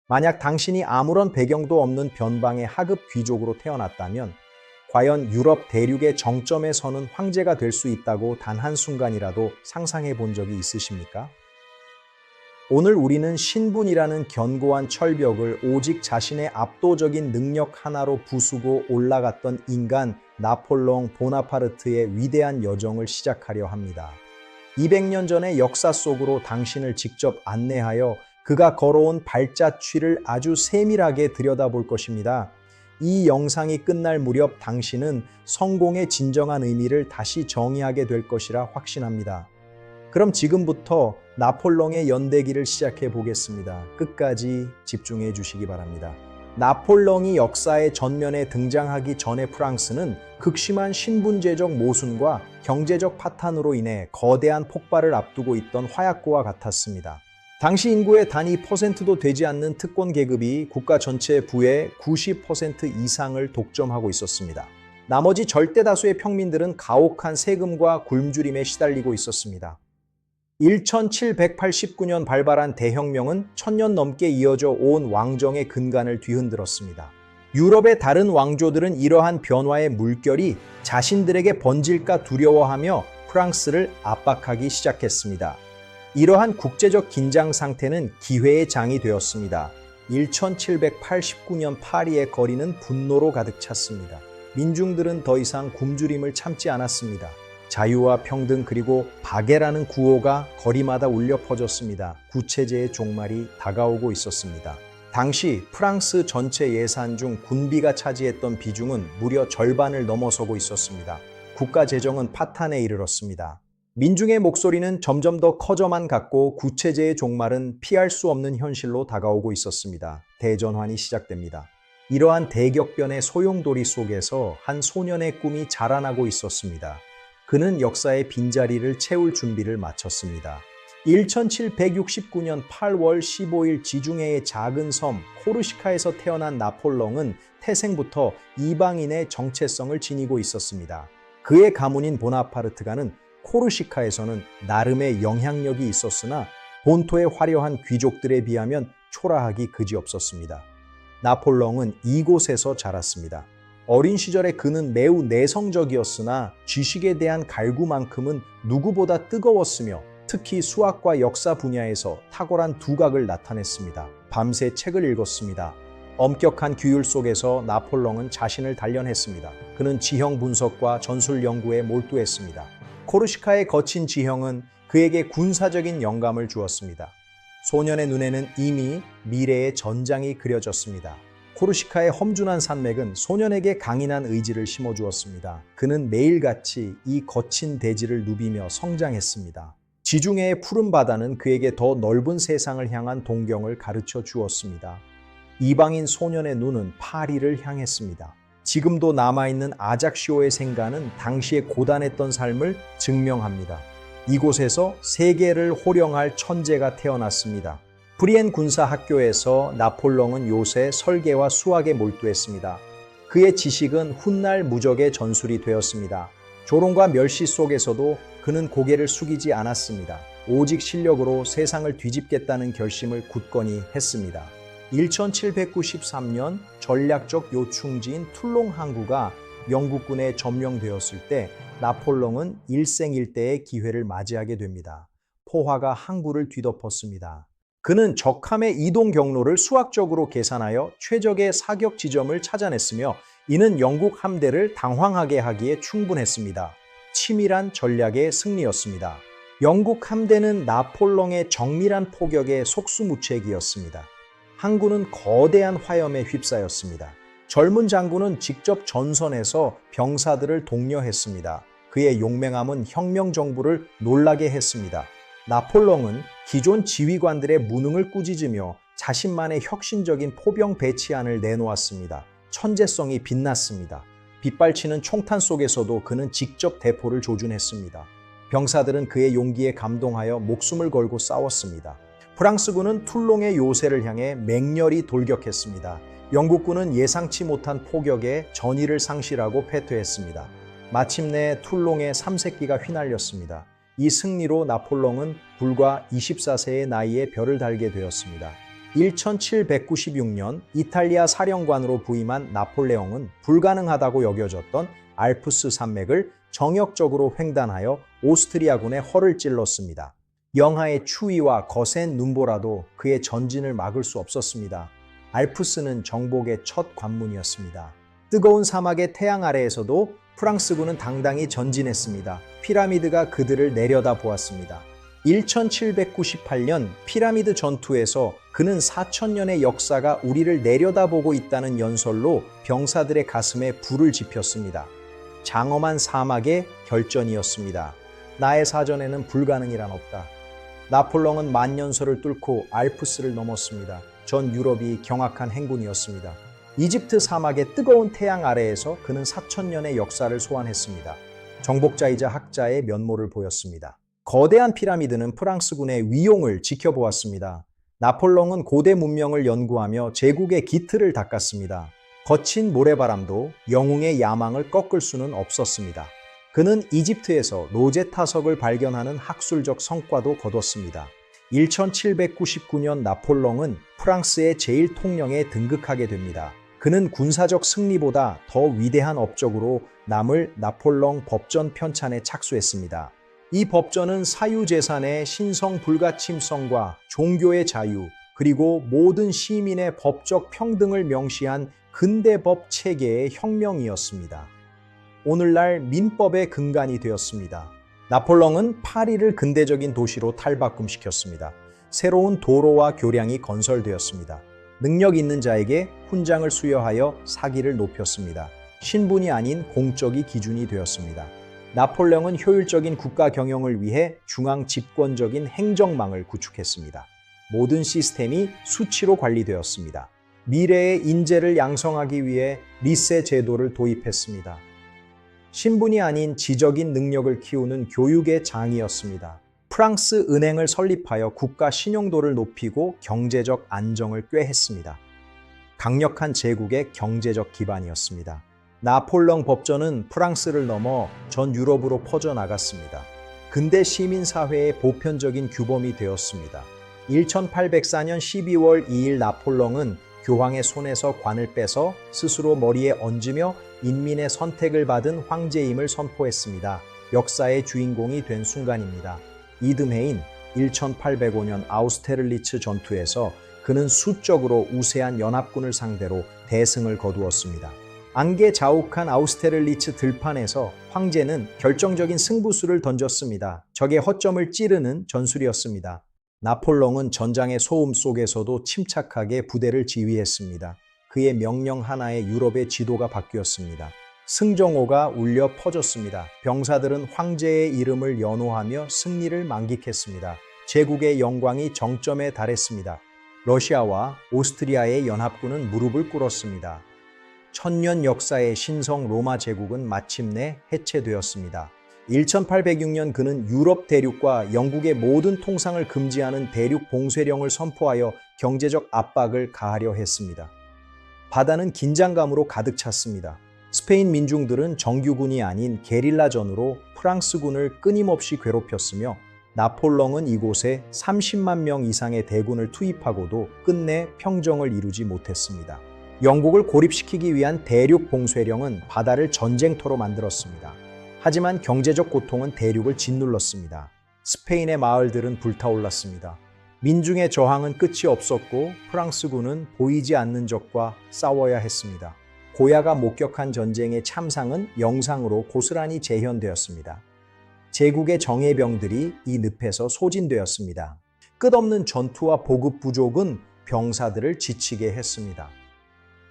만약 당신이 아무런 배경도 없는 변방의 하급 귀족으로 태어났다면 과연 유럽 대륙의 정점에 서는 황제가 될 수 있다고 단 한순간이라도 상상해 본 적이 있으십니까? 오늘 우리는 신분이라는 견고한 철벽을 오직 자신의 압도적인 능력 하나로 부수고 올라갔던 인간 나폴레옹 보나파르트의 위대한 여정을 시작하려 합니다. 200년 전의 역사 속으로 당신을 직접 안내하여 그가 걸어온 발자취를 아주 세밀하게 들여다볼 것입니다. 이 영상이 끝날 무렵 당신은 성공의 진정한 의미를 다시 정의하게 될 것이라 확신합니다. 그럼 지금부터 나폴레옹의 연대기를 시작해 보겠습니다. 끝까지 집중해 주시기 바랍니다. 나폴레옹이 역사의 전면에 등장하기 전에 프랑스는 극심한 신분제적 모순과 경제적 파탄으로 인해 거대한 폭발을 앞두고 있던 화약고와 같았습니다. 당시 인구의 단 2%도 되지 않는 특권 계급이 국가 전체 부의 90% 이상을 독점하고 있었습니다. 나머지 절대 다수의 평민들은 가혹한 세금과 굶주림에 시달리고 있었습니다. 1789년 발발한 대혁명은 1000년 넘게 이어져 온 왕정의 근간을 뒤흔들었습니다. 유럽의 다른 왕조들은 이러한 변화의 물결이 자신들에게 번질까 두려워하며 프랑스를 압박하기 시작했습니다. 이러한 국제적 긴장 상태는 기회의 장이 되었습니다. 1789년 파리의 거리는 분노로 가득 찼습니다. 민중들은 더 이상 굶주림을 참지 않았습니다. 자유와 평등 그리고 박애라는 구호가 거리마다 울려 퍼졌습니다. 구체제의 종말이 다가오고 있었습니다. 당시 프랑스 전체 예산 중 군비가 차지했던 비중은 무려 절반을 넘어서고 있었습니다. 국가 재정은 파탄에 이르렀습니다. 민중의 목소리는 점점 더 커져만 갔고 구체제의 종말은 피할 수 없는 현실로 다가오고 있었습니다. 대전환이 시작됩니다. 이러한 대격변의 소용돌이 속에서 한 소년의 꿈이 자라나고 있었습니다. 그는 역사의 빈자리를 채울 준비를 마쳤습니다. 1769년 8월 15일 지중해의 작은 섬 코르시카에서 태어난 나폴레옹은 태생부터 이방인의 정체성을 지니고 있었습니다. 그의 가문인 보나파르트가는 코르시카에서는 나름의 영향력이 있었으나 본토의 화려한 귀족들에 비하면 초라하기 그지없었습니다. 나폴레옹은 이곳에서 자랐습니다. 어린 시절에 그는 매우 내성적이었으나 지식에 대한 갈구만큼은 누구보다 뜨거웠으며 특히 수학과 역사 분야에서 탁월한 두각을 나타냈습니다. 밤새 책을 읽었습니다. 엄격한 규율 속에서 나폴레옹은 자신을 단련했습니다. 그는 지형 분석과 전술 연구에 몰두했습니다. 코르시카의 거친 지형은 그에게 군사적인 영감을 주었습니다. 소년의 눈에는 이미 미래의 전장이 그려졌습니다. 코르시카의 험준한 산맥은 소년에게 강인한 의지를 심어주었습니다. 그는 매일같이 이 거친 대지를 누비며 성장했습니다. 지중해의 푸른 바다는 그에게 더 넓은 세상을 향한 동경을 가르쳐 주었습니다. 이방인 소년의 눈은 파리를 향했습니다. 지금도 남아있는 아작시오의 생가는 당시의 고단했던 삶을 증명합니다. 이곳에서 세계를 호령할 천재가 태어났습니다. 브리엔 군사학교에서 나폴레옹은 요새 설계와 수학에 몰두했습니다. 그의 지식은 훗날 무적의 전술이 되었습니다. 조롱과 멸시 속에서도 그는 고개를 숙이지 않았습니다. 오직 실력으로 세상을 뒤집겠다는 결심을 굳건히 했습니다. 1793년 전략적 요충지인 툴롱 항구가 영국군에 점령되었을 때 나폴레옹은 일생일대의 기회를 맞이하게 됩니다. 포화가 항구를 뒤덮었습니다. 그는 적함의 이동 경로를 수학적으로 계산하여 최적의 사격 지점을 찾아냈으며 이는 영국 함대를 당황하게 하기에 충분했습니다. 치밀한 전략의 승리였습니다. 영국 함대는 나폴레옹의 정밀한 포격에 속수무책이었습니다. 항구는 거대한 화염에 휩싸였습니다. 젊은 장군은 직접 전선에서 병사들을 독려했습니다. 그의 용맹함은 혁명 정부를 놀라게 했습니다. 나폴레옹은 기존 지휘관들의 무능을 꾸짖으며 자신만의 혁신적인 포병 배치안을 내놓았습니다. 천재성이 빛났습니다. 빗발치는 총탄 속에서도 그는 직접 대포를 조준했습니다. 병사들은 그의 용기에 감동하여 목숨을 걸고 싸웠습니다. 프랑스군은 툴롱의 요새를 향해 맹렬히 돌격했습니다. 영국군은 예상치 못한 포격에 전의를 상실하고 패퇴했습니다. 마침내 툴롱의 삼색기가 휘날렸습니다. 이 승리로 나폴레옹은 불과 24세의 나이에 별을 달게 되었습니다. 1796년 이탈리아 사령관으로 부임한 나폴레옹은 불가능하다고 여겨졌던 알프스 산맥을 정역적으로 횡단하여 오스트리아군의 허를 찔렀습니다. 영하의 추위와 거센 눈보라도 그의 전진을 막을 수 없었습니다. 알프스는 정복의 첫 관문이었습니다. 뜨거운 사막의 태양 아래에서도 프랑스군은 당당히 전진했습니다. 피라미드가 그들을 내려다보았습니다. 1798년 피라미드 전투에서 그는 4000년의 역사가 우리를 내려다보고 있다는 연설로 병사들의 가슴에 불을 지폈습니다. 장엄한 사막의 결전이었습니다. 나의 사전에는 불가능이란 없다. 나폴레옹은 만년설을 뚫고 알프스를 넘었습니다. 전 유럽이 경악한 행군이었습니다. 이집트 사막의 뜨거운 태양 아래에서 그는 4000년의 역사를 소환했습니다. 정복자이자 학자의 면모를 보였습니다. 거대한 피라미드는 프랑스군의 위용을 지켜보았습니다. 나폴레옹은 고대 문명을 연구하며 제국의 기틀을 닦았습니다. 거친 모래바람도 영웅의 야망을 꺾을 수는 없었습니다. 그는 이집트에서 로제타석을 발견하는 학술적 성과도 거뒀습니다. 1799년 나폴레옹은 프랑스의 제1통령에 등극하게 됩니다. 그는 군사적 승리보다 더 위대한 업적으로 남을 나폴레옹 법전 편찬에 착수했습니다. 이 법전은 사유재산의 신성 불가침성과 종교의 자유, 그리고 모든 시민의 법적 평등을 명시한 근대법 체계의 혁명이었습니다. 오늘날 민법의 근간이 되었습니다. 나폴레옹은 파리를 근대적인 도시로 탈바꿈시켰습니다. 새로운 도로와 교량이 건설되었습니다. 능력 있는 자에게 훈장을 수여하여 사기를 높였습니다. 신분이 아닌 공적이 기준이 되었습니다. 나폴레옹은 효율적인 국가 경영을 위해 중앙 집권적인 행정망을 구축했습니다. 모든 시스템이 수치로 관리되었습니다. 미래의 인재를 양성하기 위해 리세 제도를 도입했습니다. 신분이 아닌 지적인 능력을 키우는 교육의 장이었습니다. 프랑스 은행을 설립하여 국가 신용도를 높이고 경제적 안정을 꾀했습니다. 강력한 제국의 경제적 기반이었습니다. 나폴레옹 법전은 프랑스를 넘어 전 유럽으로 퍼져나갔습니다. 근대 시민사회의 보편적인 규범이 되었습니다. 1804년 12월 2일 나폴레옹은 교황의 손에서 관을 빼서 스스로 머리에 얹으며 인민의 선택을 받은 황제임을 선포했습니다. 역사의 주인공이 된 순간입니다. 이듬해인 1805년 아우스테를리츠 전투에서 그는 수적으로 우세한 연합군을 상대로 대승을 거두었습니다. 안개자욱한 아우스테를리츠 들판에서 황제는 결정적인 승부수를 던졌습니다. 적의 허점을 찌르는 전술이었습니다. 나폴레옹은 전장의 소음 속에서도 침착하게 부대를 지휘했습니다. 그의 명령 하나에 유럽의 지도가 바뀌었습니다. 승정호가 울려 퍼졌습니다. 병사들은 황제의 이름을 연호하며 승리를 만끽했습니다. 제국의 영광이 정점에 달했습니다. 러시아와 오스트리아의 연합군은 무릎을 꿇었습니다. 천년 역사의 신성 로마 제국은 마침내 해체되었습니다. 1806년 그는 유럽 대륙과 영국의 모든 통상을 금지하는 대륙 봉쇄령을 선포하여 경제적 압박을 가하려 했습니다. 바다는 긴장감으로 가득 찼습니다. 스페인 민중들은 정규군이 아닌 게릴라전으로 프랑스군을 끊임없이 괴롭혔으며 나폴레옹은 이곳에 30만 명 이상의 대군을 투입하고도 끝내 평정을 이루지 못했습니다. 영국을 고립시키기 위한 대륙 봉쇄령은 바다를 전쟁터로 만들었습니다. 하지만 경제적 고통은 대륙을 짓눌렀습니다. 스페인의 마을들은 불타올랐습니다. 민중의 저항은 끝이 없었고 프랑스군은 보이지 않는 적과 싸워야 했습니다. 고야가 목격한 전쟁의 참상은 영상으로 고스란히 재현되었습니다. 제국의 정예병들이 이 늪에서 소진되었습니다. 끝없는 전투와 보급 부족은 병사들을 지치게 했습니다.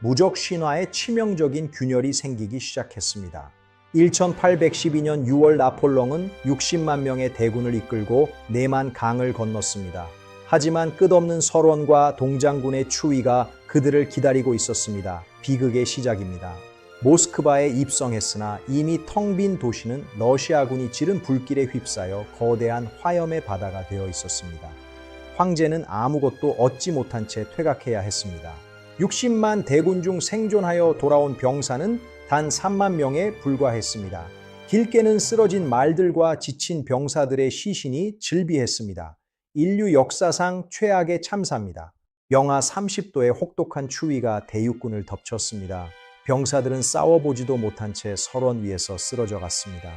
무적 신화에 치명적인 균열이 생기기 시작했습니다. 1812년 6월 나폴레옹은 60만 명의 대군을 이끌고 네만 강을 건넜습니다. 하지만 끝없는 설원과 동장군의 추위가 그들을 기다리고 있었습니다. 비극의 시작입니다. 모스크바에 입성했으나 이미 텅 빈 도시는 러시아군이 지른 불길에 휩싸여 거대한 화염의 바다가 되어 있었습니다. 황제는 아무것도 얻지 못한 채 퇴각해야 했습니다. 60만 대군 중 생존하여 돌아온 병사는 단 3만 명에 불과했습니다. 길게는 쓰러진 말들과 지친 병사들의 시신이 즐비했습니다. 인류 역사상 최악의 참사입니다. 영하 30도의 혹독한 추위가 대육군을 덮쳤습니다. 병사들은 싸워보지도 못한 채 설원 위에서 쓰러져 갔습니다.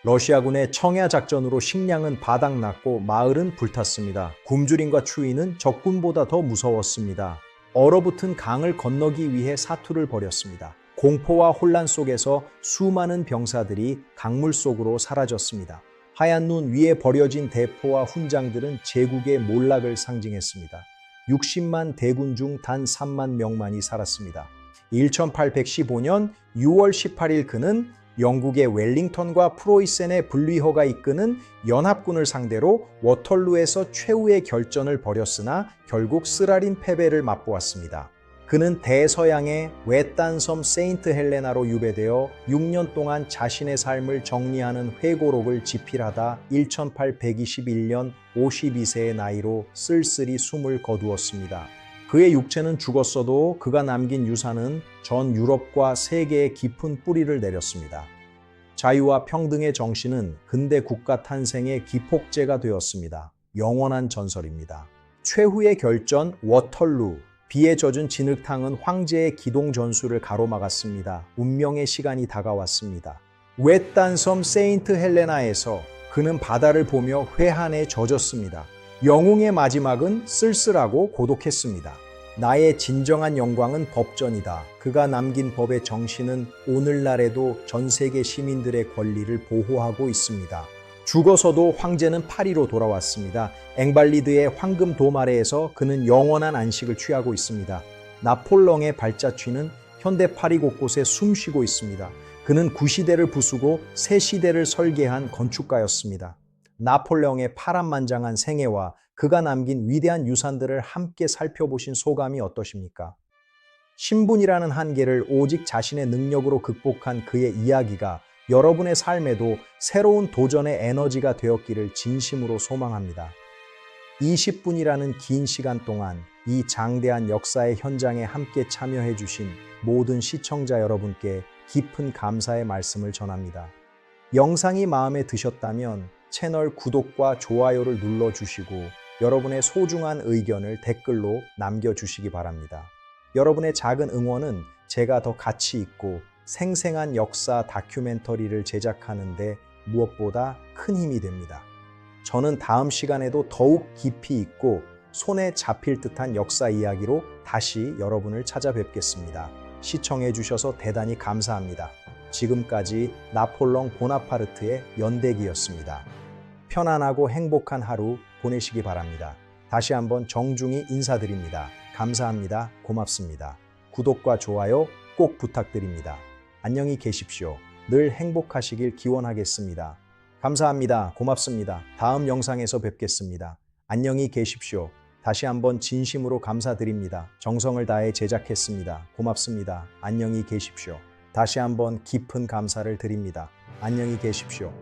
러시아군의 청야 작전으로 식량은 바닥났고 마을은 불탔습니다. 굶주림과 추위는 적군보다 더 무서웠습니다. 얼어붙은 강을 건너기 위해 사투를 벌였습니다. 공포와 혼란 속에서 수많은 병사들이 강물 속으로 사라졌습니다. 하얀 눈 위에 버려진 대포와 훈장들은 제국의 몰락을 상징했습니다. 60만 대군 중 단 3만 명만이 살았습니다. 1815년 6월 18일 그는 영국의 웰링턴과 프로이센의 분리허가 이끄는 연합군을 상대로 워털루에서 최후의 결전을 벌였으나 결국 쓰라린 패배를 맛보았습니다. 그는 대서양의 외딴 섬 세인트 헬레나로 유배되어 6년 동안 자신의 삶을 정리하는 회고록을 집필하다 1821년 52세의 나이로 쓸쓸히 숨을 거두었습니다. 그의 육체는 죽었어도 그가 남긴 유산은 전 유럽과 세계에 깊은 뿌리를 내렸습니다. 자유와 평등의 정신은 근대 국가 탄생의 기폭제가 되었습니다. 영원한 전설입니다. 최후의 결전 워털루. 비에 젖은 진흙탕은 황제의 기동 전술을 가로막았습니다. 운명의 시간이 다가왔습니다. 외딴 섬 세인트 헬레나에서 그는 바다를 보며 회한에 젖었습니다. 영웅의 마지막은 쓸쓸하고 고독했습니다. 나의 진정한 영광은 법전이다. 그가 남긴 법의 정신은 오늘날에도 전 세계 시민들의 권리를 보호하고 있습니다. 죽어서도 황제는 파리로 돌아왔습니다. 앵발리드의 황금 도마레에서 그는 영원한 안식을 취하고 있습니다. 나폴령의 발자취는 현대 파리 곳곳에 숨쉬고 있습니다. 그는 구시대를 부수고 새 시대를 설계한 건축가였습니다. 나폴령의 파란만장한 생애와 그가 남긴 위대한 유산들을 함께 살펴보신 소감이 어떠십니까? 신분이라는 한계를 오직 자신의 능력으로 극복한 그의 이야기가 여러분의 삶에도 새로운 도전의 에너지가 되었기를 진심으로 소망합니다. 20분이라는 긴 시간 동안 이 장대한 역사의 현장에 함께 참여해 주신 모든 시청자 여러분께 깊은 감사의 말씀을 전합니다. 영상이 마음에 드셨다면 채널 구독과 좋아요를 눌러주시고 여러분의 소중한 의견을 댓글로 남겨주시기 바랍니다. 여러분의 작은 응원은 제가 더 가치 있고 생생한 역사 다큐멘터리를 제작하는 데 무엇보다 큰 힘이 됩니다. 저는 다음 시간에도 더욱 깊이 있고 손에 잡힐 듯한 역사 이야기로 다시 여러분을 찾아뵙겠습니다. 시청해 주셔서 대단히 감사합니다. 지금까지 나폴레옹 보나파르트의 연대기였습니다. 편안하고 행복한 하루 보내시기 바랍니다. 다시 한번 정중히 인사드립니다. 감사합니다. 고맙습니다. 구독과 좋아요 꼭 부탁드립니다. 안녕히 계십시오. 늘 행복하시길 기원하겠습니다. 감사합니다. 고맙습니다. 다음 영상에서 뵙겠습니다. 안녕히 계십시오. 다시 한번 진심으로 감사드립니다. 정성을 다해 제작했습니다. 고맙습니다. 안녕히 계십시오. 다시 한번 깊은 감사를 드립니다. 안녕히 계십시오.